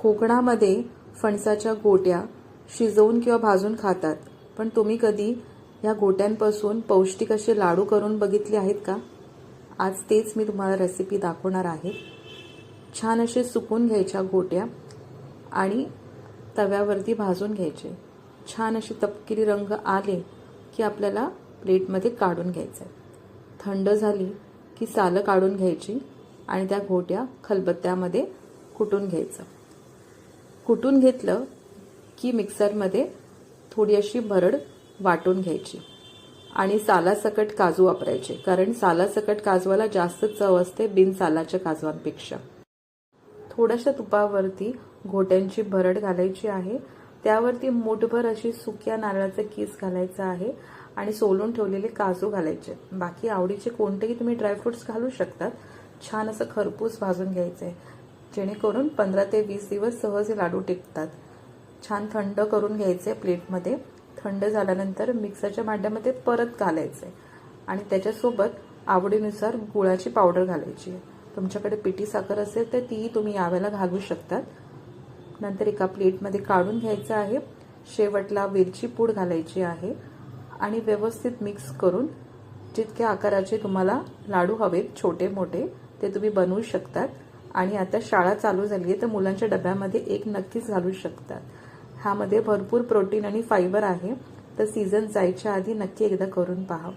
कोकणामध्ये फणसाच्या गोट्या शिजवून किंवा भाजून खातात, पण तुम्ही कधी या गोट्यांपासून पौष्टिक असे लाडू करून बघितले आहेत का? आज तेच मी तुम्हाला रेसिपी दाखवणार आहे। छान असे सुकून घ्यायच्या गोट्या आणि तव्यावरती भाजून घ्यायचे। छान असे तपकिरी रंग आले की आपल्याला प्लेटमध्ये काढून घ्यायचे। थंड झाली की सालं काढून घ्यायची आणि त्या गोट्या खलबत्त्यामध्ये कुटून घ्यायचं। कुटून घेतलं की मिक्सरमध्ये थोडी अशी भरड वाटून घ्यायची आणि सालासकट काजू वापरायचे, कारण सालासकट काजवाला जास्त चव असते बिन सालाच्या काजवांपेक्षा। थोड्याशा तुपावरती घोट्यांची भरड घालायची आहे, त्यावरती मूठभर अशी सुक्या नारळाचे कीस घालायचं आहे आणि सोलून ठेवलेले काजू घालायचे। बाकी आवडीचे कोणतेही तुम्ही ड्रायफ्रुट्स घालू शकतात। छान असं खरपूस भाजून घ्यायचे, जेणेकरून 15 ते 20 दिवस सहज लाडू टिकतात। छान थंड करून घ्यायचे प्लेटमध्ये। थंड झाल्यानंतर मिक्सरच्या भांड्यामध्ये परत घालायचे आणि त्याच्यासोबत आवडीनुसार गुळाची पावडर घालायची। तुमच्याकडे पिठी साखर असेल तर तीही तुम्ही यावेळेला घालू शकतात। नंतर एका प्लेटमध्ये काढून घ्यायचं आहे। शेवटला वेलची पूड घालायची आहे आणि व्यवस्थित मिक्स करून जितक्या आकाराचे तुम्हाला लाडू हवेत छोटे मोठे ते तुम्ही बनवू शकतात। आणि आता शाळा चालू झाली आहे तर मुलांच्या डब्यामध्ये एक नक्कीच घालू शकतात। ह्यामध्ये भरपूर प्रोटीन आणि फायबर आहे, तर सीझन जायच्या आधी नक्की एकदा करून पहा।